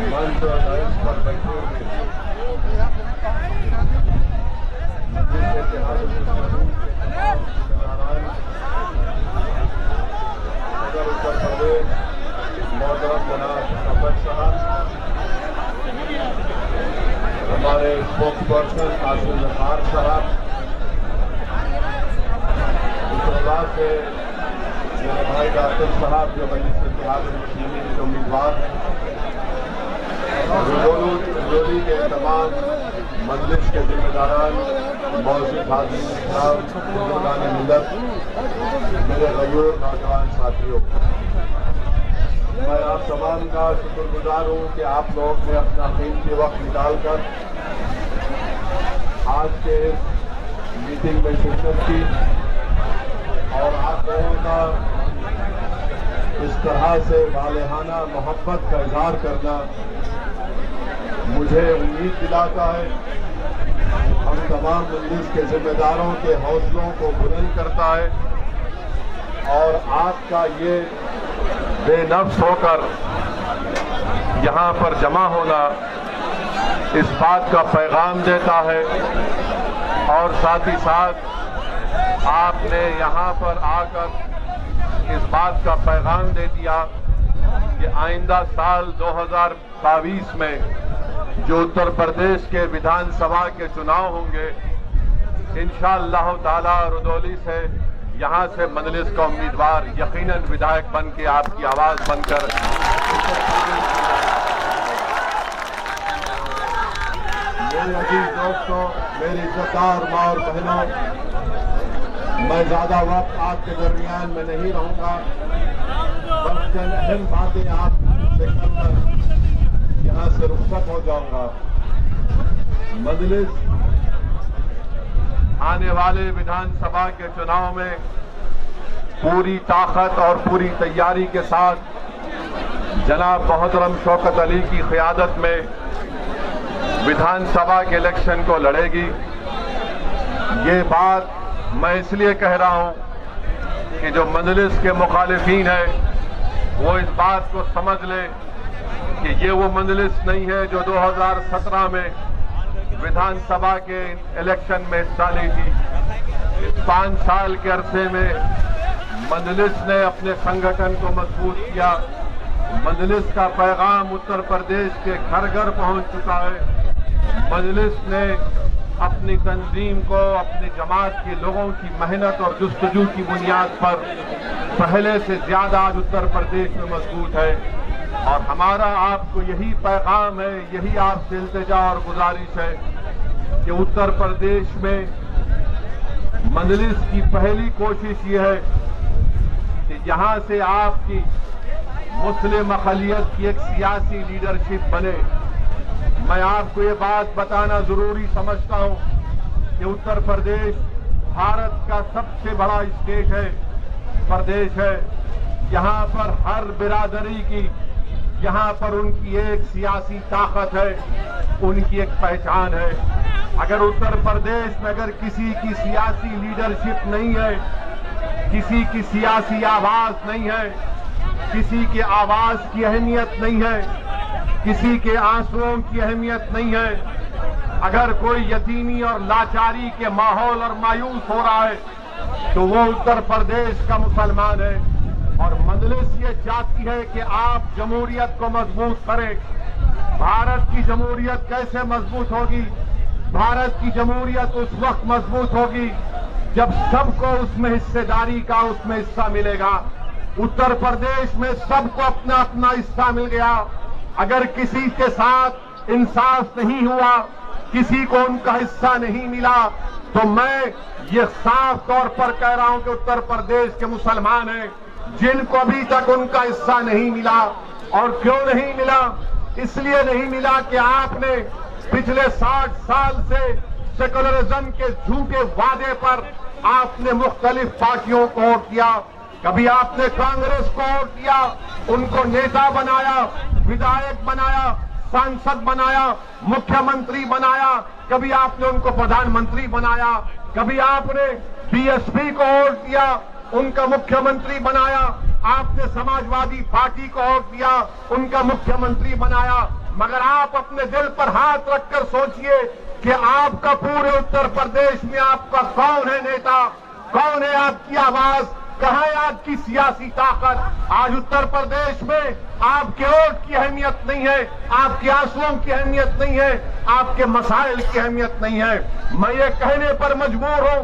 मंच और डायस पर बैठे हुए मस्जिद के इतिहाद मुस्लिमीन के तमाम जिम्मेदारान, सदर उत्तर प्रदेश मोहतरम जनाब अब्बास साहब, हमारे स्पोक्स पर्सन कासिम जफार साहब, इस से मेरे भाई डॉक्टर साहब जो मजलिस इत्तेहाद मुस्लिमीन के उम्मीदवार हैं, रजौली के तमाम मजलिस के जिम्मेदारान, मौजूद हाजिरीन इकराम, बुजुर्गान मिल्लत, मेरे गयूर नौजवान साथियों, मैं आप तमाम का शुक्रगुजार हूँ कि आप लोग ने अपना कीमती वक्त निकालकर आज के मीटिंग में शिरकत की और आप लोगों का इस तरह से वालेहाना मोहब्बत का इजहार करना मुझे उम्मीद दिलाता है, हम तमाम मजलिस के जिम्मेदारों के हौसलों को बुलंद करता है और आपका ये बेनफ्स होकर यहाँ पर जमा होना इस बात का पैगाम देता है और साथ ही साथ आपने यहाँ पर आकर इस बात का पैगाम दे दिया कि आइंदा साल 2022 में जो उत्तर प्रदेश के विधानसभा के चुनाव होंगे, इंशाअल्लाह ताला रुदौली से यहाँ से मजलिस का उम्मीदवार यकीनन विधायक बन के आपकी आवाज बनकर मेरे अजीज दोस्तों, मेरी इज्जतदार माँ और बहनों, मैं ज्यादा वक्त आपके दरमियान में नहीं रहूंगा, बस चंद अहम बातें आपसे करकर यहाँ से रुखसत हो जाऊंगा। मजलिस आने वाले विधानसभा के चुनाव में पूरी ताकत और पूरी तैयारी के साथ जनाब मोहतरम शौकत अली की क़ियादत में विधानसभा के इलेक्शन को लड़ेगी। ये बात मैं इसलिए कह रहा हूं कि जो मजलिस के मुखालिफीन है वो इस बात को समझ ले कि ये वो मजलिस नहीं है जो 2017 में विधानसभा के इलेक्शन में हिस्सा ली थी। इस 5 साल के अरसे में मजलिस ने अपने संगठन को मजबूत किया। मजलिस का पैगाम उत्तर प्रदेश के घर घर पहुंच चुका है। मजलिस ने अपनी तंजीम को अपनी जमात के लोगों की मेहनत और जुस्तजू की बुनियाद पर पहले से ज्यादा आज उत्तर प्रदेश में मजबूत है और हमारा आपको यही पैगाम है, यही आपसे इल्तिजा और गुजारिश है कि उत्तर प्रदेश में मजलिस की पहली कोशिश ये है कि यहां से आपकी मुस्लिम अक़लियत की एक सियासी लीडरशिप बने। मैं आपको ये बात बताना जरूरी समझता हूं कि उत्तर प्रदेश भारत का सबसे बड़ा स्टेट है, प्रदेश है। यहां पर हर बिरादरी की, यहां पर उनकी एक सियासी ताकत है, उनकी एक पहचान है। अगर उत्तर प्रदेश में अगर किसी की सियासी लीडरशिप नहीं है, किसी की सियासी आवाज नहीं है, किसी के आवाज की अहमियत नहीं है, किसी के आंसुओं की अहमियत नहीं है, अगर कोई यतीमी और लाचारी के माहौल और मायूस हो रहा है तो वो उत्तर प्रदेश का मुसलमान है। और मजलिस ये चाहती है कि आप जमहूरियत को मजबूत करें। भारत की जमहूरियत कैसे मजबूत होगी? भारत की जमहूरियत उस वक्त मजबूत होगी जब सबको उसमें हिस्सेदारी का उसमें हिस्सा मिलेगा। उत्तर प्रदेश में सबको अपना अपना हिस्सा मिल गया। अगर किसी के साथ इंसाफ नहीं हुआ, किसी को उनका हिस्सा नहीं मिला, तो मैं ये साफ तौर पर कह रहा हूं कि उत्तर प्रदेश के मुसलमान हैं जिनको अभी तक उनका हिस्सा नहीं मिला। और क्यों नहीं मिला? इसलिए नहीं मिला कि आपने पिछले 60 साल से सेकुलरिज्म के झूठे वादे पर आपने मुख्तलिफ पार्टियों को वोट किया। कभी आपने कांग्रेस को वोट दिया, उनको नेता बनाया, विधायक बनाया, सांसद बनाया, मुख्यमंत्री बनाया, कभी आपने उनको प्रधानमंत्री बनाया, कभी आपने बीएसपी को वोट दिया, उनका मुख्यमंत्री बनाया, आपने समाजवादी पार्टी को वोट दिया, उनका मुख्यमंत्री बनाया। मगर आप अपने दिल पर हाथ रखकर सोचिए कि आपका पूरे उत्तर प्रदेश में आपका कौन है नेता, कौन है आपकी आवाज, कहां है आपकी सियासी ताकत। आज उत्तर प्रदेश में आपके वोट की अहमियत नहीं है, आपके आंसुओं की अहमियत नहीं है, आपके मसाइल की अहमियत नहीं है। मैं ये कहने पर मजबूर हूं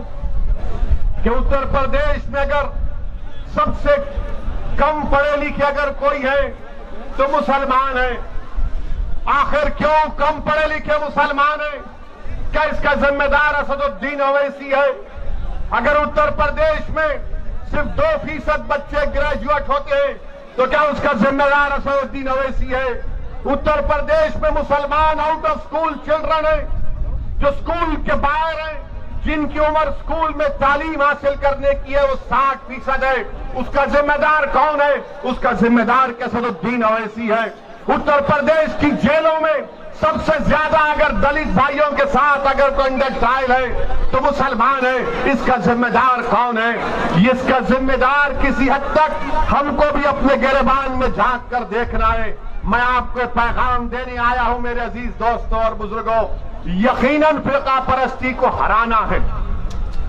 कि उत्तर प्रदेश में अगर सबसे कम पढ़े लिखे अगर कोई है तो मुसलमान है। आखिर क्यों कम पढ़े लिखे मुसलमान है? क्या इसका जिम्मेदार असदुद्दीन ओवैसी है? अगर उत्तर प्रदेश में सिर्फ 2% बच्चे ग्रेजुएट होते हैं तो क्या उसका जिम्मेदार असदुद्दीन ओवैसी है? उत्तर प्रदेश में मुसलमान आउट ऑफ स्कूल चिल्ड्रन है, जो स्कूल के बाहर है, जिनकी उम्र स्कूल में तालीम हासिल करने की है वो 60% है। उसका जिम्मेदार कौन है? उसका जिम्मेदार असदुद्दीन ओवैसी है। उत्तर प्रदेश की जेलों में सबसे ज्यादा अगर दलित भाइयों के साथ अगर कंडक्ट ट्रायल है तो मुसलमान है। इसका जिम्मेदार कौन है? इसका जिम्मेदार किसी हद तक हमको भी अपने गिरबान में झांक कर देखना है। मैं आपको पैगाम देने आया हूं मेरे अजीज दोस्तों और बुजुर्गों, यकीनन फिरका परस्ती को हराना है,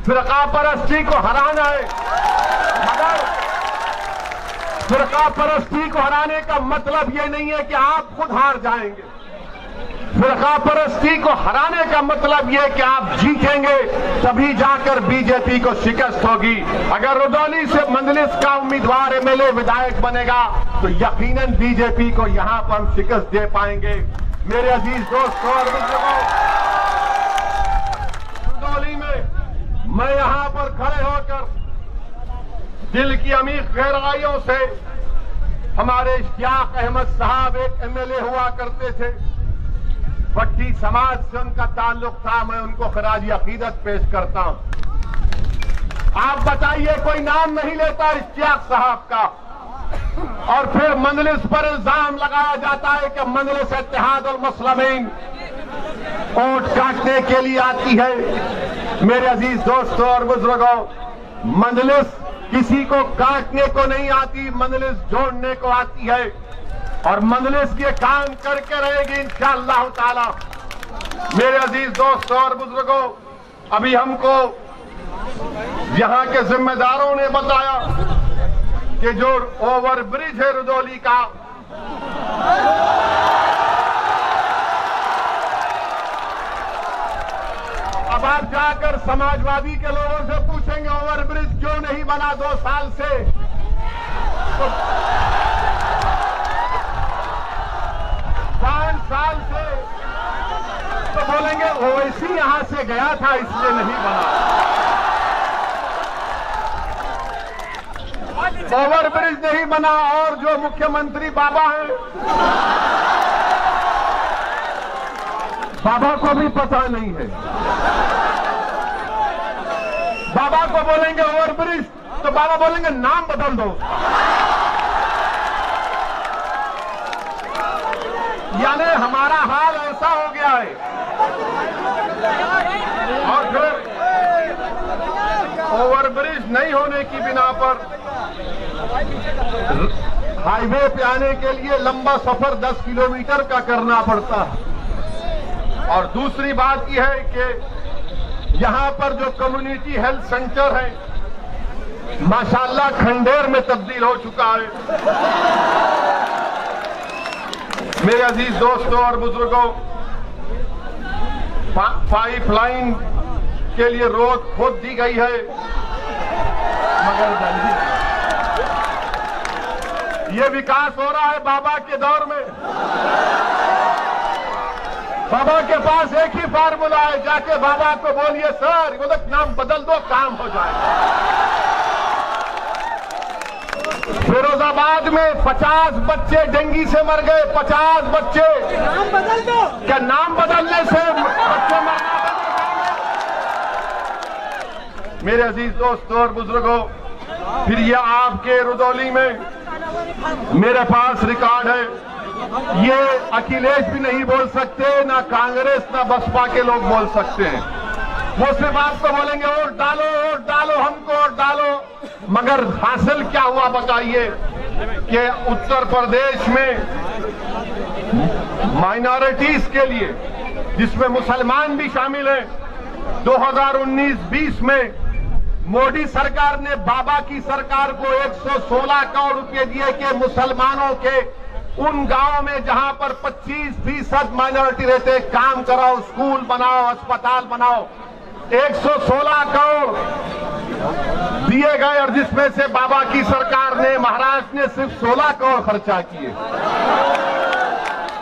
फिरका परस्ती को हराना है। मगर फिरका परस्ती को हराने का मतलब ये नहीं है कि आप खुद हार जाएंगे। फिरका परस्ती को हराने का मतलब यह कि आप जीतेंगे तभी जाकर बीजेपी को शिकस्त होगी। अगर रुदौली से मंदलिस का उम्मीदवार एमएलए विधायक बनेगा तो यकीनन बीजेपी को यहां पर हम शिकस्त दे पाएंगे। मेरे अजीज दोस्तों और बुजुर्गों, रुदौली में मैं यहां पर खड़े होकर दिल की अमीर गहराइयों से, हमारे इश्तियाक अहमद साहब एक एमएलए हुआ करते थे, भट्टी समाज से उनका ताल्लुक था, मैं उनको खराजी अकीदत पेश करता हूं। आप बताइए, कोई नाम नहीं लेता इश्तियाक साहब का, और फिर मंदलिस पर इल्जाम लगाया जाता है कि मंदलिस इत्तेहाद उल मुस्लिमीन वोट काटने के लिए आती है। मेरे अजीज दोस्तों और बुजुर्गों, मंदलिस किसी को काटने को नहीं आती, मंदलिस जोड़ने को आती है और मंदलिस ये काम करके रहेगी इंशाअल्लाह ताला। मेरे अजीज दोस्तों और बुजुर्गों, अभी हमको यहां के जिम्मेदारों ने बताया कि जो ओवर ब्रिज है रुदौली का, अब आप जाकर समाजवादी के लोगों से पूछेंगे ओवर ब्रिज क्यों नहीं बना 2 साल से, तो 5 साल से, तो बोलेंगे ओवैसी यहां से गया था इसलिए नहीं बना। ओवर ब्रिज नहीं बना और जो मुख्यमंत्री बाबा हैं, बाबा को भी पता नहीं है। बाबा को बोलेंगे ओवर ब्रिज तो बाबा बोलेंगे नाम बदल दो। यानी हमारा हाल ऐसा हो गया है। और फिर ओवर ब्रिज नहीं होने की बिना पर हाईवे पे आने के लिए लंबा सफर 10 किलोमीटर का करना पड़ता है। और दूसरी बात यह है कि यहां पर जो कम्युनिटी हेल्थ सेंटर है माशाल्लाह खंडेर में तब्दील हो चुका है। मेरे अजीज दोस्तों और बुजुर्गों, पाइपलाइन के लिए रोड खोद दी गई है, मगर ये विकास हो रहा है बाबा के दौर में। बाबा के पास एक ही फार्मूला है, जाके बाबा को बोलिए सर वो लोग नाम बदल दो, काम हो जाएगा। फिरोजाबाद में 50 बच्चे डेंगू से मर गए, 50 बच्चे। नाम बदल दो। क्या नाम बदलने से बच्चे मरना बंद हो जाएंगे? मेरे अजीज दोस्तों और बुजुर्गों, फिर ये आपके रुदौली में मेरे पास रिकॉर्ड है, ये अखिलेश भी नहीं बोल सकते, ना कांग्रेस ना बसपा के लोग बोल सकते हैं। वो सिर्फ आपको बोलेंगे वोट डालो, वोट डालो, हमको वोट डालो, मगर हासिल क्या हुआ बताइए कि उत्तर प्रदेश में माइनॉरिटीज के लिए, जिसमें मुसलमान भी शामिल हैं, 2019-20 में मोदी सरकार ने बाबा की सरकार को 116 करोड़ रुपए दिए कि मुसलमानों के उन गांवों में जहां पर 25% माइनॉरिटी रहते, काम कराओ, स्कूल बनाओ, अस्पताल बनाओ। 116 करोड़ दिए गए और जिसमें से बाबा की सरकार ने, महाराष्ट्र ने सिर्फ 16 करोड़ खर्चा किए।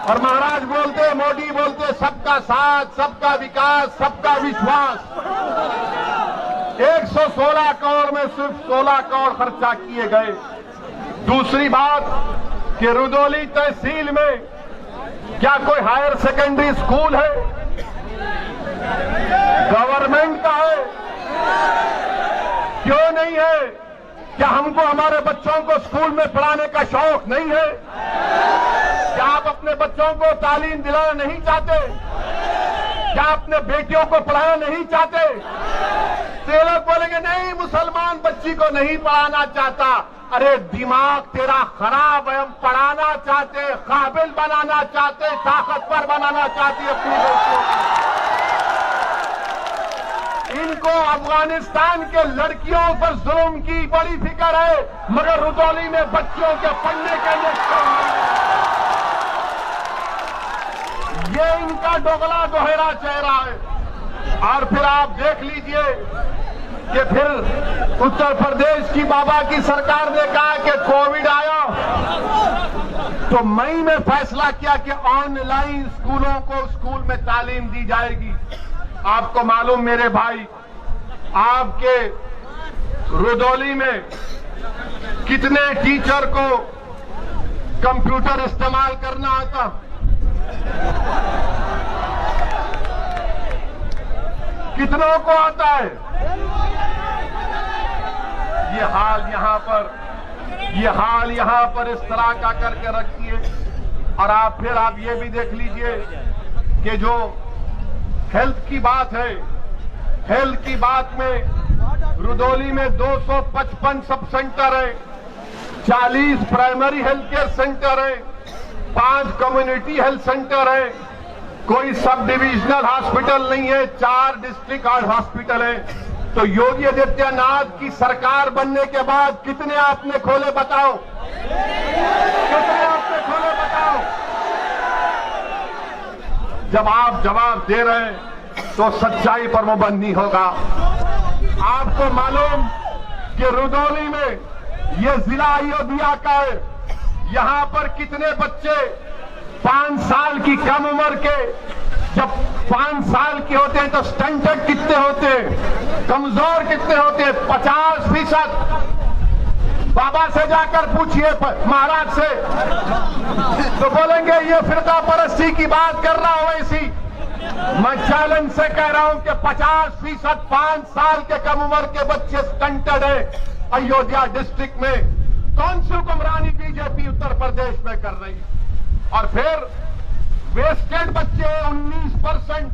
और महाराज बोलते, मोदी बोलते, सबका साथ, सबका विकास, सबका विश्वास। 116 करोड़ में सिर्फ 16 करोड़ खर्चा किए गए। दूसरी बात कि रुदौली तहसील में क्या कोई हायर सेकेंडरी स्कूल है? गवर्नमेंट का है, क्यों नहीं है? क्या हमको हमारे बच्चों को स्कूल में पढ़ाने का शौक नहीं है? क्या आप अपने बच्चों को तालीम दिलाना नहीं चाहते? क्या अपने बेटियों को पढ़ाना नहीं चाहते? तो ये लोग बोलेंगे नहीं, मुसलमान बच्ची को नहीं पढ़ाना चाहता। अरे दिमाग तेरा खराब है, हम पढ़ाना चाहते, काबिल बनाना चाहते, ताकतवर बनाना चाहते अपनी बेटियों को। इनको अफगानिस्तान के लड़कियों पर जुल्म की बड़ी फिक्र है, मगर रुदौली में बच्चियों के पढ़ने के लिए ये इनका दोगला दोहरा चेहरा है। और फिर आप देख लीजिए कि फिर उत्तर प्रदेश की बाबा की सरकार ने कहा कि कोविड आया तो मई में फैसला किया कि ऑनलाइन स्कूलों को स्कूल में तालीम दी जाएगी। आपको मालूम मेरे भाई, आपके रुदौली में कितने टीचर को कंप्यूटर इस्तेमाल करना आता? कितनों को आता है? ये हाल यहां पर इस तरह का करके रखिए। और फिर आप ये भी देख लीजिए कि जो हेल्थ की बात है, हेल्थ की बात में रुदौली में 255 सब सेंटर है, 40 प्राइमरी हेल्थ केयर सेंटर है, 5 कम्युनिटी हेल्थ सेंटर है, कोई सब डिविजनल हॉस्पिटल नहीं है, 4 डिस्ट्रिक्ट हॉस्पिटल है। तो योगी आदित्यनाथ की सरकार बनने के बाद कितने आपने खोले बताओ? कितने आपने खोले बताओ? जब आप जवाब दे रहे हैं तो सच्चाई पर पाबंदी होगा। आपको मालूम कि रुदौली में यह जिला अयोध्या का है, यहां पर कितने बच्चे 5 साल की कम उम्र के, जब 5 साल के होते हैं तो स्टंटेड कितने होते हैं, कमजोर कितने होते हैं? 50%। बाबा से जाकर पूछिए, महाराज से, तो बोलेंगे ये फिरका परस्ती की बात कर रहा हो ऐसी। मैं चैलेंज से कह रहा हूं कि 50% 5 साल के कम उम्र के बच्चे स्टंटेड है अयोध्या डिस्ट्रिक्ट में। कौन सी हुक्मरानी बीजेपी उत्तर प्रदेश में कर रही है? और फिर वेस्टेड बच्चे 19%,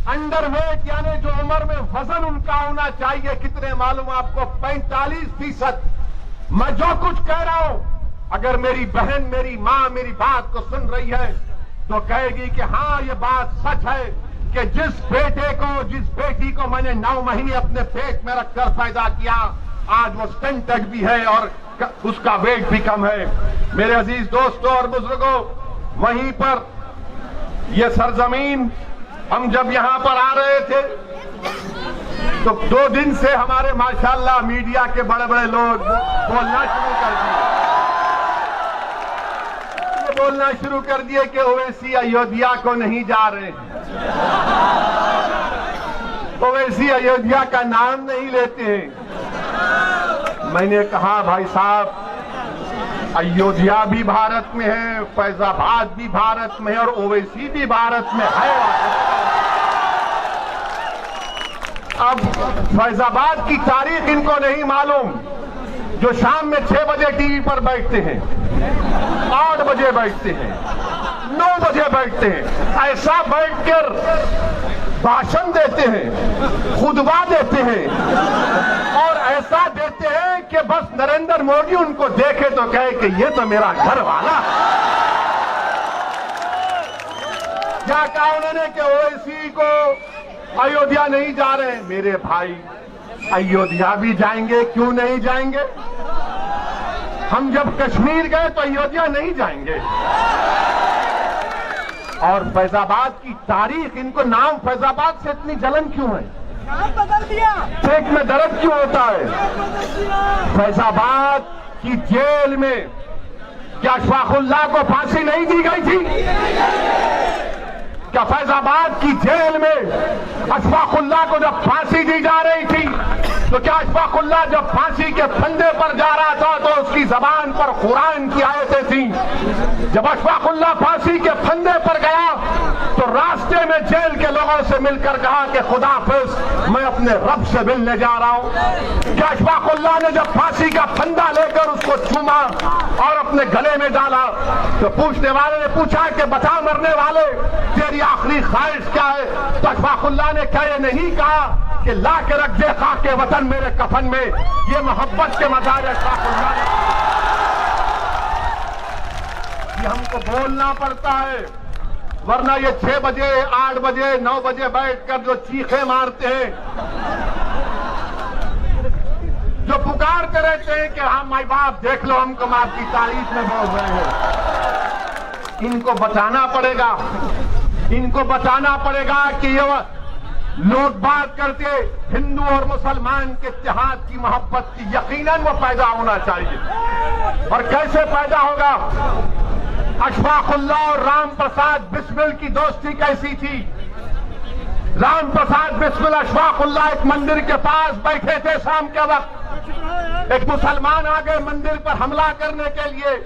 अंडरवेट यानी जो उम्र में वजन उनका होना चाहिए कितने मालूम आपको? 45%। मैं जो कुछ कह रहा हूं, अगर मेरी बहन, मेरी मां मेरी बात को सुन रही है तो कहेगी कि हाँ ये बात सच है कि जिस बेटी को मैंने 9 महीने अपने पेट में रखकर पैदा किया, आज वो स्टंटेड भी है और उसका वेट भी कम है। मेरे अजीज दोस्तों और बुजुर्गों, वहीं पर ये सरजमीन, हम जब यहां पर आ रहे थे तो 2 दिन से हमारे माशाल्लाह मीडिया के बड़े बड़े लोग बोलना शुरू कर दिए कि ओवैसी अयोध्या को नहीं जा रहे हैं, ओवैसी अयोध्या का नाम नहीं लेते हैं। मैंने कहा भाई साहब, अयोध्या भी भारत में है, फैजाबाद भी भारत में है और ओवैसी भी भारत में है। अब फैजाबाद की तारीख इनको नहीं मालूम, जो शाम में 6 बजे टीवी पर बैठते हैं, 8 बजे बैठते हैं, 9 बजे बैठते हैं, ऐसा बैठकर भाषण देते हैं, खुतबा देते हैं और ऐसा देते हैं कि बस नरेंद्र मोदी उनको देखे तो कहे कि ये तो मेरा घर वाला। क्या कहा उन्होंने कि ओवैसी को अयोध्या नहीं जा रहे। मेरे भाई, अयोध्या भी जाएंगे, क्यों नहीं जाएंगे? हम जब कश्मीर गए तो अयोध्या नहीं जाएंगे। और फैजाबाद की तारीख, इनको नाम फैजाबाद से इतनी जलन क्यों है? नाम बदल दिया, पेट में दर्द क्यों होता है? फैजाबाद की जेल में क्या अशफाकुल्लाह को फांसी नहीं दी गई थी? क्या फैजाबाद की जेल में अशफाकुल्लाह को जब फांसी दी जा रही थी तो क्या अशफाकुल्लाह जब फांसी के फंदे पर जा रहा था तो उसकी जबान पर कुरान की आयतें थी? जब अशफाकुल्लाह फांसी के फंदे पर गया तो रास्ते में जेल के लोगों से मिलकर कहा कि खुदाफिज, मैं अपने रब से मिलने जा रहा हूं। क्या अशफाकुल्लाह ने जब फांसी का फंदा लेकर उसको चूमा और अपने गले में डाला तो पूछने वाले ने पूछा कि बता मरने वाले, तेरी आखिरी ख्वाहिश क्या है? तो अशफाकुल्लाह ने क्या ये नहीं कहा कि ला के रख दे खाके वतन मेरे कफन में? ये मोहब्बत के मज़ार अशफाकुल्लाह ने। ये हमको बोलना पड़ता है, वरना ये 6 बजे 8 बजे 9 बजे बैठकर जो चीखे मारते हैं, जो पुकारते रहते हैं कि हाँ माई बाप देख लो हमको आपकी तारीफ में बोल रहे हैं, इनको बताना पड़ेगा। इनको बताना पड़ेगा कि ये लोग बात करते हिंदू और मुसलमान के इत्तेहाद की मोहब्बत की, यकीनन वो पैदा होना चाहिए। और कैसे पैदा होगा? अशफाकुल्लाह और राम प्रसाद बिस्मिल की दोस्ती कैसी थी? राम प्रसाद बिस्मिल अशफाकुल्लाह एक मंदिर के पास बैठे थे शाम के वक्त, एक मुसलमान आ गए मंदिर पर हमला करने के लिए,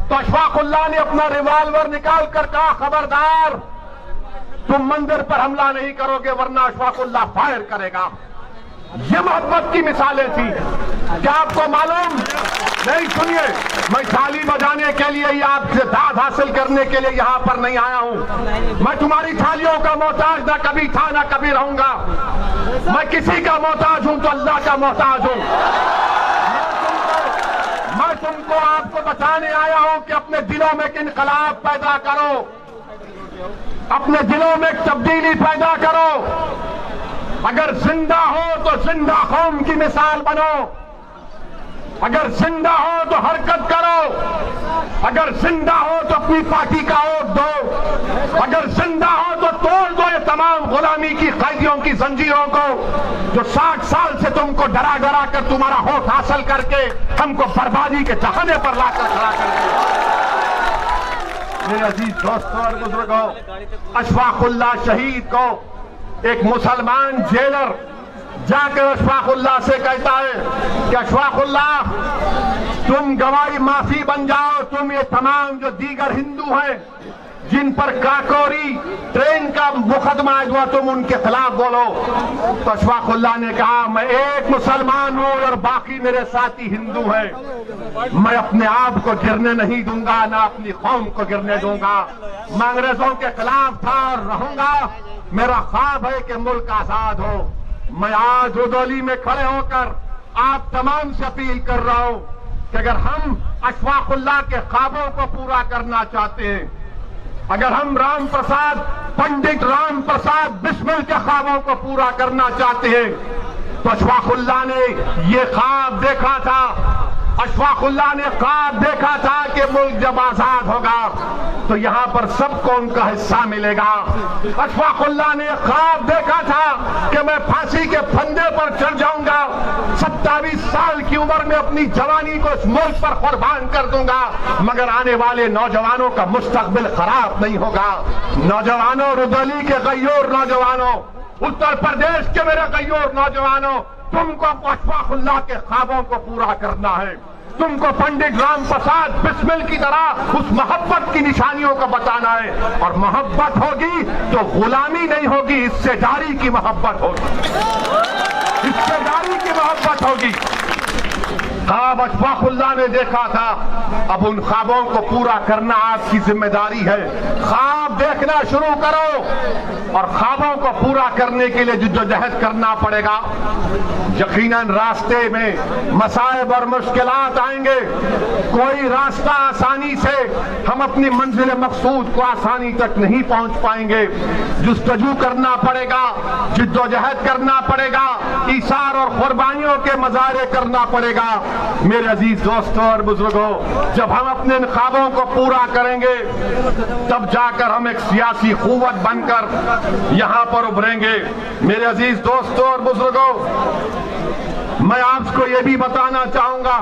तो अशफाकुल्लाह ने अपना रिवॉल्वर निकाल कर कहा, खबरदार तुम मंदिर पर हमला नहीं करोगे वरना अशफाकुल्लाह फायर करेगा। ये मोहब्बत की मिसालें थी। क्या आपको मालूम नहीं? सुनिए, मैं थाली बजाने के लिए या आपसे दाद हासिल करने के लिए यहाँ पर नहीं आया हूँ। मैं तुम्हारी थालियों का मोहताज ना कभी था ना कभी रहूंगा। मैं किसी का मोहताज हूँ तो अल्लाह का मोहताज हूँ। मैं तुमको आपको बताने आया हूँ कि अपने दिलों में एक इनकलाब पैदा करो, अपने दिलों में एक तब्दीली पैदा करो। अगर जिंदा हो तो जिंदा कौम की मिसाल बनो, अगर जिंदा हो तो हरकत करो, अगर जिंदा हो तो अपनी पार्टी का वोट दो, अगर जिंदा हो तो तोड़ दो ये तमाम गुलामी की कैदियों की जंजीरों को जो 60 साल से तुमको डरा डरा कर तुम्हारा वोट हासिल करके हमको बर्बादी के जहाने पर लाकर खड़ा कर दिया। मेरे अजीज दोस्तों और बुजुर्गों, अशफाकुल्लाह शहीद को एक मुसलमान जेलर जाकर अशफाकुल्लाह से कहता है कि अशफाकुल्लाह तुम गवाही माफी बन जाओ, तुम ये तमाम जो दीगर हिंदू हैं जिन पर काकोरी ट्रेन का मुकदमा हुआ तुम उनके खिलाफ बोलो। तो अशफाकुल्लाह ने कहा, मैं एक मुसलमान हूं और बाकी मेरे साथी हिंदू हैं, मैं अपने आप को गिरने नहीं दूंगा, ना अपनी कौम को गिरने दूंगा। मैं अंग्रेजों के खिलाफ था और रहूंगा। मेरा ख्वाब है कि मुल्क आजाद हो। मैं आज रुदौली में खड़े होकर आप तमाम से अपील कर रहा हूं कि अगर हम अशफाकुल्लाह के ख्वाबों को पूरा करना चाहते हैं, अगर हम राम प्रसाद पंडित राम प्रसाद बिस्मिल के ख्वाबों को पूरा करना चाहते हैं, तो अशफाकुल्लाह ने ये ख्वाब देखा था। अशफाकुल्लाह ने ख्वाब देखा था कि मुल्क जब आजाद होगा तो यहाँ पर सबको उनका हिस्सा मिलेगा। अशफाकुल्लाह ने ख्वाब देखा था कि मैं फांसी के फंदे पर चढ़ जाऊंगा, 27 साल की उम्र में अपनी जवानी को इस मुल्क पर कुर्बान कर दूंगा, मगर आने वाले नौजवानों का मुस्तकबिल खराब नहीं होगा। नौजवानों, रुदौली के गय्योर नौजवानों, उत्तर प्रदेश के मेरे गय्योर नौजवानों, तुमको अशफाकुल्लाह के ख्वाबों को पूरा करना है। तुमको पंडित राम प्रसाद बिस्मिल की तरह उस मोहब्बत की निशानियों को बताना है। और मोहब्बत होगी तो गुलामी नहीं होगी, हिस्सेदारी की मोहब्बत होगी, हिस्सेदारी की मोहब्बत होगी। ख्वाब अशफाकुल्लाह ने देखा था, अब उन ख्वाबों को पूरा करना आपकी जिम्मेदारी है। ख्वाब देखना शुरू करो और ख्वाबों को पूरा करने के लिए जिद्दोजहद करना पड़ेगा। यकीनन रास्ते में मसाइब और मुश्किलात आएंगे, कोई रास्ता आसानी से हम अपनी मंजिल मकसूद को आसानी तक नहीं पहुंच पाएंगे। जुस्तजू करना पड़ेगा, जिद्दोजहद करना पड़ेगा, ईसार और कुर्बानियों के मजारे करना पड़ेगा। मेरे अजीज दोस्तों और बुजुर्गों, जब हम अपने इन ख्वाबों को पूरा करेंगे तब जाकर हम एक सियासी कुव्वत बनकर यहां पर उभरेंगे। मेरे अजीज दोस्तों और बुजुर्गों, मैं आपको यह भी बताना चाहूंगा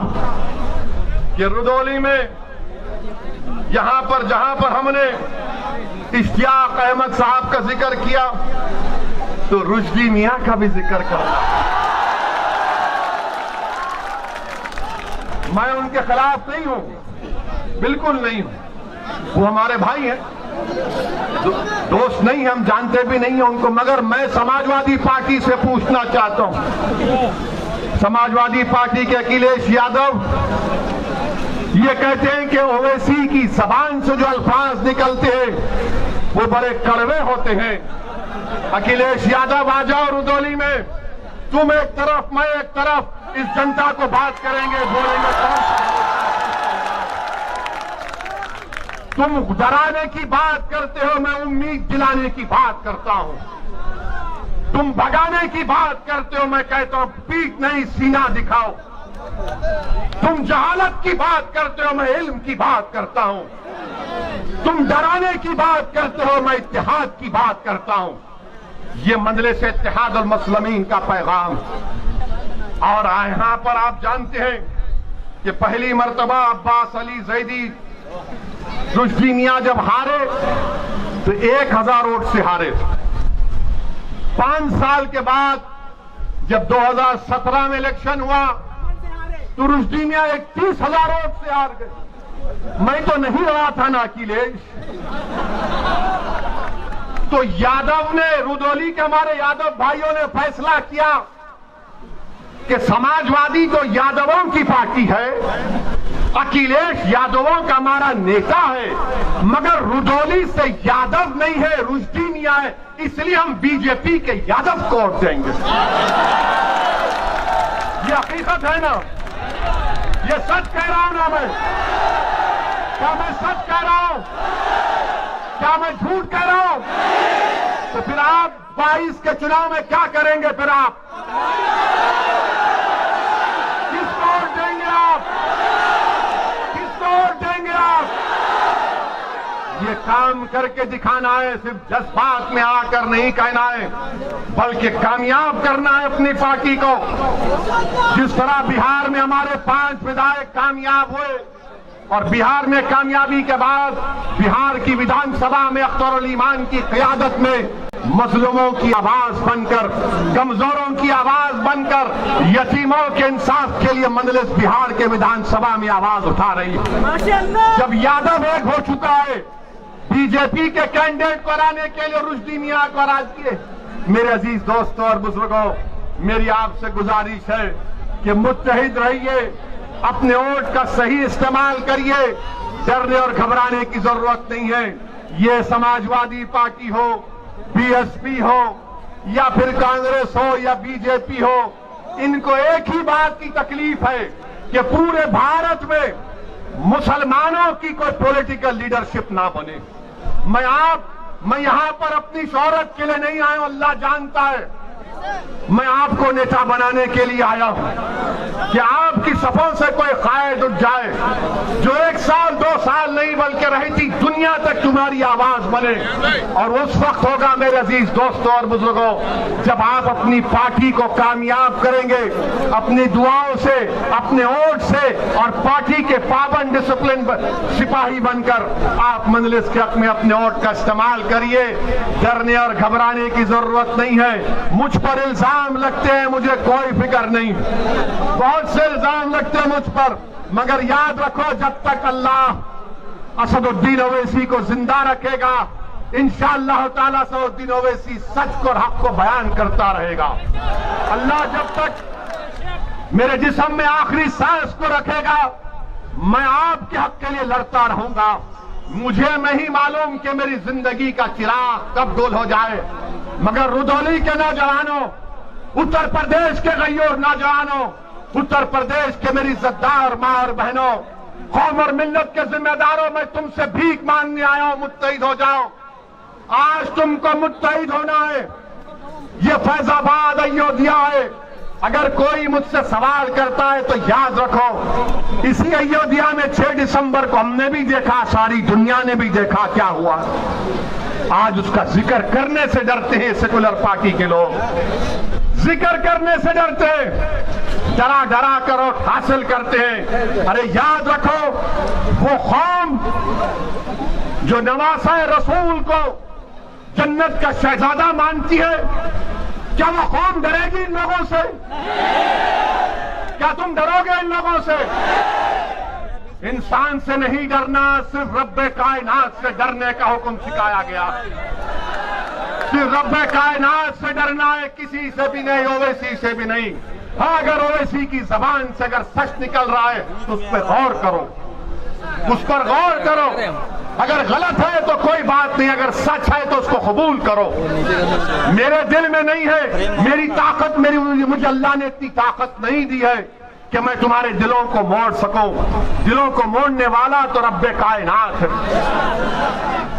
कि रुदौली में यहां पर जहां पर हमने इश्तियाक अहमद साहब का जिक्र किया तो रुश्दी मियां का भी जिक्र करना। मैं उनके खिलाफ नहीं हूं, बिल्कुल नहीं हूं, वो हमारे भाई हैं, दोस्त नहीं, हम जानते भी नहीं हैं उनको। मगर मैं समाजवादी पार्टी से पूछना चाहता हूं, समाजवादी पार्टी के अखिलेश यादव ये कहते हैं कि ओवैसी की जबान से जो अल्फाज निकलते हैं वो बड़े कड़वे होते हैं। अखिलेश यादव आ जाओ रुदौली में, तुम एक तरफ मैं एक तरफ, इस जनता को बात करेंगे, बोलेंगे तुम डराने की बात करते हो, मैं उम्मीद दिलाने की बात करता हूं। तुम भगाने की बात करते हो, मैं कहता हूं पीठ नहीं सीना दिखाओ। तुम जहालत की बात करते हो, मैं इल्म की बात करता हूं। तुम डराने की बात करते हो, मैं इत्तेहाद की बात करता हूं। ये मजलिस इत्तेहाद और मुस्लिमीन का पैगाम। और यहां पर आप जानते हैं कि पहली मर्तबा अब्बास अली जैदी रुश्दी मियां जब हारे तो 1000 वोट से हारे। 5 साल के बाद जब 2017 में इलेक्शन हुआ तो रुश्दी मियां 31,000 वोट से हार गए। मैं तो नहीं रहा था ना अखिलेश। तो यादव ने, रुदौली के हमारे यादव भाइयों ने फैसला किया कि समाजवादी तो यादवों की पार्टी है, अखिलेश यादवों का हमारा नेता है, मगर रुदौली से यादव नहीं है, रुश्दी मियां है, इसलिए हम बीजेपी के यादव को वोट देंगे। ये हकीकत है ना, ये सच कह रहा हूं ना मैं? क्या मैं सच कह रहा हूं? क्या मैं झूठ कह रहा हूं? तो फिर आप 22 के चुनाव में क्या करेंगे? फिर आप किसको वोट देंगे? आप किसको वोट देंगे? आप ये काम करके दिखाना है, सिर्फ जज्बात में आकर नहीं कहना है, बल्कि कामयाब करना है अपनी पार्टी को। जिस तरह बिहार में हमारे 5 विधायक कामयाब हुए और बिहार में कामयाबी के बाद बिहार की विधानसभा में अख्तर ईमान की क़यादत में मजलूमों की आवाज बनकर, कमजोरों की आवाज बनकर, यतीमों के इंसाफ के लिए मजलिस बिहार के विधानसभा में आवाज उठा रही है। जब यादव एक हो चुका है, बीजेपी के कैंडिडेट को लाने के लिए रुश्दी मियां को राज किए। मेरे अजीज दोस्तों और बुजुर्गों, मेरी आपसे गुजारिश है कि मुत्तहिद रहिए, अपने वोट का सही इस्तेमाल करिए, डरने और घबराने की जरूरत नहीं है। ये समाजवादी पार्टी हो, बीएसपी हो या फिर कांग्रेस हो या बीजेपी हो, इनको एक ही बात की तकलीफ है कि पूरे भारत में मुसलमानों की कोई पॉलिटिकल लीडरशिप ना बने। मैं यहां पर अपनी शोहरत के लिए नहीं आया हूं, अल्लाह जानता है। मैं आपको नेता बनाने के लिए आया हूं कि आपकी सफों से कोई कायद उठ जाए जो 1 साल 2 साल नहीं बल्कि रहती दुनिया तक तुम्हारी आवाज बने। और उस वक्त होगा मेरे अजीज दोस्तों और बुजुर्गों, जब आप अपनी पार्टी को कामयाब करेंगे, अपनी दुआओं से, अपने वोट से और पार्टी के पाबंद डिसिप्लिन सिपाही बनकर आप मजलिस के हक में अपने वोट का इस्तेमाल करिए। डरने और घबराने की जरूरत नहीं है। मुझ पर इल्जाम लगते हैं, मुझे कोई फिक्र नहीं, बहुत से इल्जाम लगते हैं मुझ पर, मगर याद रखो जब तक अल्लाह असदुद्दीन ओवैसी को जिंदा रखेगा, इंशाअल्लाह ताला असदुद्दीन ओवैसी सच को और हक को बयान करता रहेगा। अल्लाह जब तक मेरे जिस्म में आखिरी सांस को रखेगा, मैं आपके हक के लिए लड़ता रहूंगा। मुझे नहीं मालूम कि मेरी जिंदगी का चिराग कब गुल हो जाए, मगर रुदौली के नौजवानों, उत्तर प्रदेश के गैयूर नौजवानों, उत्तर प्रदेश के मेरी इज्जतदार मां और बहनों, कौम और मिल्लत के जिम्मेदारों, मैं तुमसे भीख मांगने आया हूं, मुत्तहिद हो जाओ। आज तुमको मुत्तहिद होना है। ये फैजाबाद अयोध्या है। अगर कोई मुझसे सवाल करता है तो याद रखो, इसी अयोध्या में 6 दिसंबर को हमने भी देखा, सारी दुनिया ने भी देखा क्या हुआ। आज उसका जिक्र करने से डरते हैं सेकुलर पार्टी के लोग, जिक्र करने से डरते हैं, डरा डरा कर और हासिल करते हैं। अरे याद रखो, वो कौम जो नवासा रसूल को जन्नत का शहजादा मानती है, क्या वो कौम डरेगी इन लोगों से? क्या तुम डरोगे इन लोगों से? इंसान से नहीं डरना, सिर्फ रब्बे कायनात से डरने का हुक्म सिखाया गया। सिर्फ रब्बे कायनात से डरना है, किसी से भी नहीं, ओवैसी से भी नहीं। हाँ, अगर ओवैसी की जबान से अगर सच निकल रहा है तो उस पर गौर करो, उस पर गौर करो। अगर गलत है तो कोई बात नहीं, अगर सच है तो उसको कबूल करो। मेरे दिल में नहीं है, मेरी ताकत, मुझे अल्लाह ने इतनी ताकत नहीं दी है कि मैं तुम्हारे दिलों को मोड़ सकूं। दिलों को मोड़ने वाला तो रब्बे कायनात है।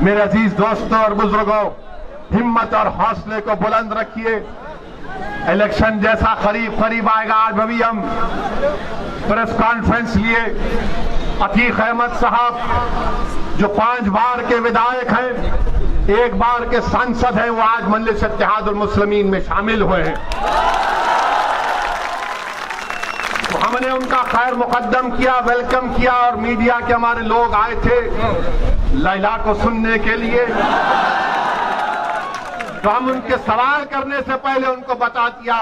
मेरे अजीज दोस्तों और बुजुर्गों, हिम्मत और हौसले को बुलंद रखिए। इलेक्शन जैसा करीब आएगा। आज अभी हम प्रेस कॉन्फ्रेंस लिए, अतीक अहमद साहब जो 5 बार के विधायक हैं, 1 बार के सांसद हैं, वो आज मजलिस इत्तेहादुल मुस्लिमीन में शामिल हुए हैं। तो हमने उनका खैर मुकद्दम किया, वेलकम किया, और मीडिया के हमारे लोग आए थे लैला को सुनने के लिए। तो हम उनके सवाल करने से पहले उनको बता दिया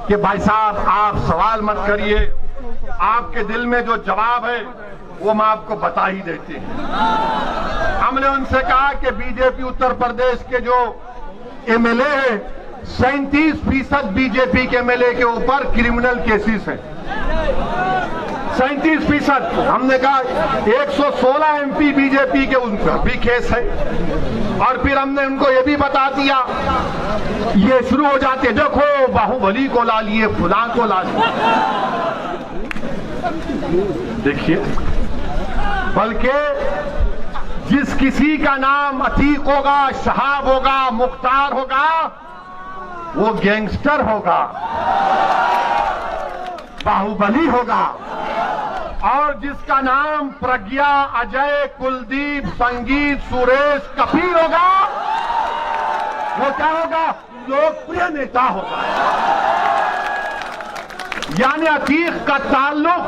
कि भाई साहब, आप सवाल मत करिए, आपके दिल में जो जवाब है वो हम आपको बता ही देते हैं। हमने उनसे कहा कि बीजेपी उत्तर प्रदेश के जो एमएलए हैं, 37% बीजेपी के एमएलए के ऊपर क्रिमिनल केसेस हैं। 37%। हमने कहा 116 एमपी बीजेपी के, उन पर भी केस है। और फिर हमने उनको ये भी बता दिया, ये शुरू हो जाते, देखो बाहुबली को ला लिए, फुला को ला लिए। देखिए, बल्कि जिस किसी का नाम अतीक होगा, शहाब होगा, मुख्तार होगा, वो गैंगस्टर होगा, बाहुबली होगा। और जिसका नाम प्रज्ञा, अजय, कुलदीप, संगीत, सुरेश, कपिल होगा, वो क्या होगा? लोकप्रिय नेता होगा। यानी अतीक का ताल्लुक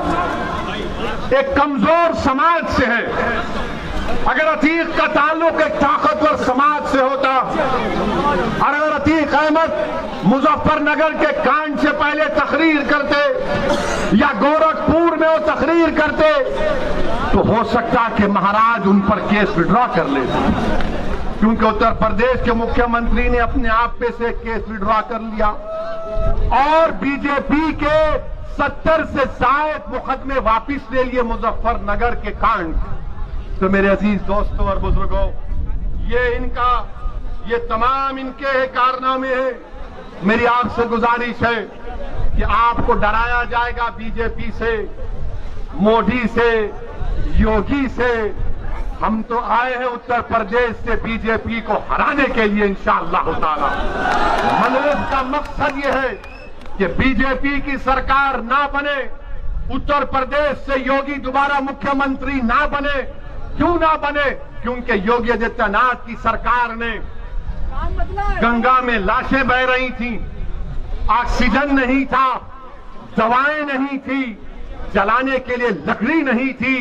एक कमजोर समाज से है। अगर अतीक का ताल्लुक एक ताकतवर समाज से होता, और अगर अतीक अहमद मुजफ्फरनगर के कांड से पहले तकरीर करते या गोरखपुर में वो तकरीर करते, तो हो सकता कि महाराज उन पर केस विड्रॉ कर लेते, क्योंकि उत्तर प्रदेश के मुख्यमंत्री ने अपने आप पे से केस विड्रॉ कर लिया और बीजेपी के 70 से ज्यादा मुकदमे वापिस ले लिए मुजफ्फरनगर के कांड। तो मेरे अजीज दोस्तों और बुजुर्गों, ये तमाम इनके कारनामे हैं। मेरी आपसे गुजारिश है कि आपको डराया जाएगा बीजेपी से, मोदी से, योगी से। हम तो आए हैं उत्तर प्रदेश से बीजेपी को हराने के लिए इंशाअल्लाह ताला। मजलिस का मकसद ये है कि बीजेपी की सरकार ना बने, उत्तर प्रदेश से योगी दोबारा मुख्यमंत्री ना बने। क्यों ना बने? क्योंकि योगी आदित्यनाथ की सरकार ने गंगा में लाशें बह रही थी, ऑक्सीजन नहीं था, दवाएं नहीं थी, जलाने के लिए लकड़ी नहीं थी,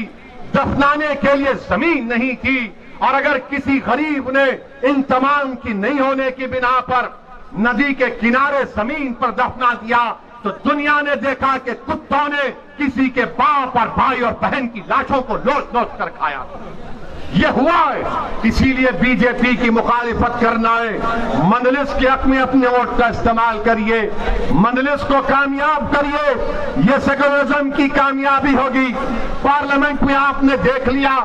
दफनाने के लिए जमीन नहीं थी। और अगर किसी गरीब ने इन तमाम की नहीं होने की बिना पर नदी के किनारे जमीन पर दफना दिया, तो दुनिया ने देखा कि कुत्तों ने किसी के बाप और भाई और बहन की लाशों को लोच कर खाया। ये हुआ है, इसीलिए बीजेपी की मुखालिफत करना है। मजलिस के हक में अपने वोट का इस्तेमाल करिए, मजलिस को कामयाब करिए, ये सेकुलरिज्म की कामयाबी होगी। पार्लियामेंट में आपने देख लिया,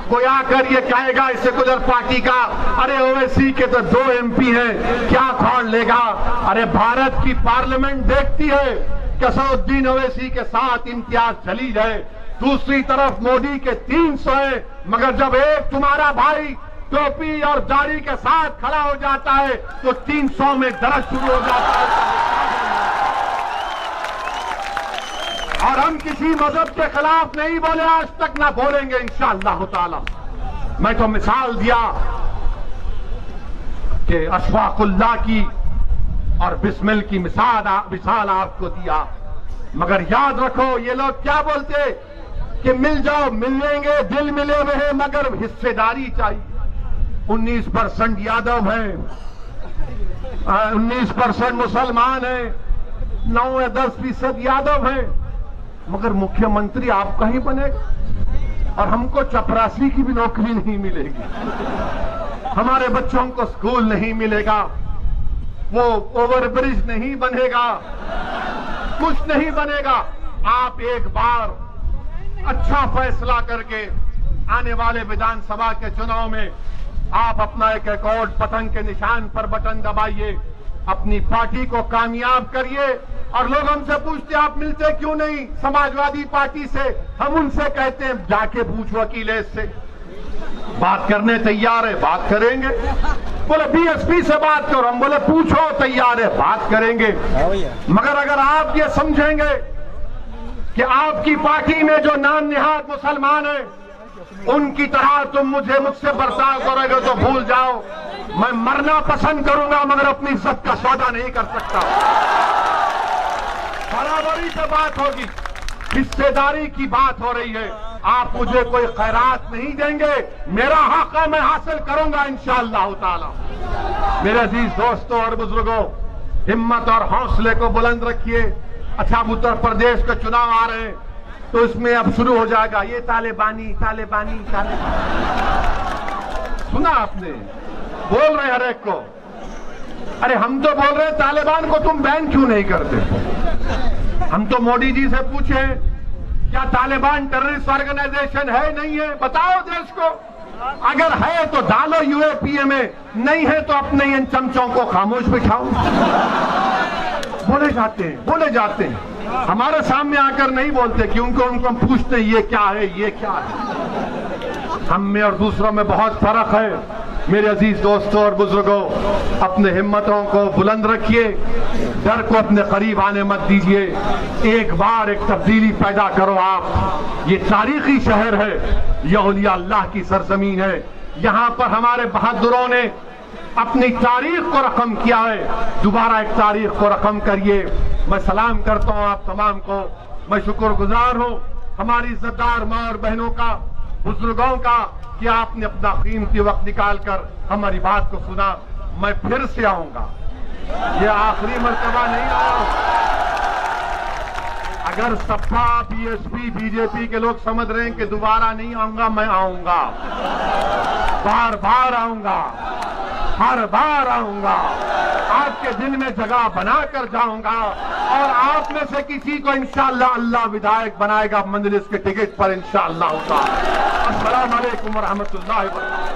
कोई आकर ये कहेगा इस सेकुलर पार्टी का, अरे ओवैसी के तो 2 एमपी हैं, क्या कौन लेगा? अरे भारत की पार्लियामेंट देखती है कि असदुद्दीन ओवैसी के साथ इम्तियाज जलील है, दूसरी तरफ मोदी के 300 हैं, मगर जब एक तुम्हारा भाई टोपी और दाढ़ी के साथ खड़ा हो जाता है तो 300 में दर्द शुरू हो जाता है। और हम किसी मजहब के खिलाफ नहीं बोले, आज तक ना बोलेंगे इंशाअल्लाह ताला। मैं तो मिसाल दिया कि अशफाकुल्लाह की और बिस्मिल की मिसाल आपको दिया, मगर याद रखो ये लोग क्या बोलते कि मिल जाओ, मिलेंगे, दिल मिले हुए हैं, मगर हिस्सेदारी चाहिए। 19% यादव हैं, 19% मुसलमान हैं, 9 या 10% यादव हैं, मगर मुख्यमंत्री आपका ही बनेगा और हमको चपरासी की भी नौकरी नहीं मिलेगी, हमारे बच्चों को स्कूल नहीं मिलेगा, वो ओवरब्रिज नहीं बनेगा, कुछ नहीं बनेगा। आप एक बार अच्छा फैसला करके आने वाले विधानसभा के चुनाव में आप अपना एक अकाउंट पतंग के निशान पर बटन दबाइए, अपनी पार्टी को कामयाब करिए। और लोग हमसे पूछते आप मिलते क्यों नहीं समाजवादी पार्टी से, हम उनसे कहते हैं जाके पूछो अखिलेश से, बात करने तैयार है, बात करेंगे। बोले बीएसपी से बात करो, हम बोले पूछो, तैयार है, बात करेंगे। मगर अगर आप ये समझेंगे कि आपकी पार्टी में जो नाम निहाद मुसलमान है उनकी तरह तुम मुझसे बर्ताव करोगे तो भूल जाओ। मैं मरना पसंद करूंगा मगर अपनी इज्जत का सौदा नहीं कर सकता। बराबरी से बात होगी, हिस्सेदारी की बात हो रही है। आप मुझे कोई खैरात नहीं देंगे, मेरा हक है, मैं हासिल करूंगा इंशाअल्लाह ताला। मेरे अजीज दोस्तों और बुजुर्गों, हिम्मत और हौसले को बुलंद रखिए। अच्छा, उत्तर प्रदेश के चुनाव आ रहे हैं तो इसमें अब शुरू हो जाएगा ये तालिबानी तालिबानी तालिबानी। सुना आपने, बोल रहे हर एक को। अरे हम तो बोल रहे हैं तालिबान को तुम बैन क्यों नहीं करते। हम तो मोदी जी से पूछे क्या तालिबान टेररिस्ट ऑर्गेनाइजेशन है, नहीं है, बताओ देश को। अगर है तो डालो यूएपीए में, नहीं है तो अपने इन चमचों को खामोश बिठाओ। बोले जाते हैं हमारे सामने आकर नहीं बोलते क्योंकि उनको हम पूछते हैं ये क्या है, ये क्या है। हम में और दूसरों में बहुत फर्क है। मेरे अजीज दोस्तों और बुजुर्गों, अपने हिम्मतों को बुलंद रखिए, डर को अपने करीब आने मत दीजिए। एक बार एक तब्दीली पैदा करो आप। ये तारीखी शहर है, ये औलिया अल्लाह की सरजमीन है। यहाँ पर हमारे बहादुरों ने अपनी तारीख को रकम किया है, दोबारा एक तारीख को रकम करिए। मैं सलाम करता हूँ आप तमाम को। मैं शुक्रगुजार हूँ हमारी इज्जतदार माँ और बहनों का, बुजुर्गों का, कि आपने अपना कीमती वक्त निकालकर हमारी बात को सुना। मैं फिर से आऊंगा, ये आखिरी मर्तबा नहीं आया। अगर सपा बीएसपी बीजेपी के लोग समझ रहे हैं कि दोबारा नहीं आऊंगा, मैं आऊंगा, बार बार आऊंगा, हर बार आऊंगा, आपके दिल में जगह बनाकर जाऊंगा और आप में से किसी को इंशाअल्लाह अल्लाह विधायक बनाएगा मजलिस के टिकट पर इंशाअल्लाह। अस्सलाम वालेकुम व रहमतुल्लाहि व बरकातहू।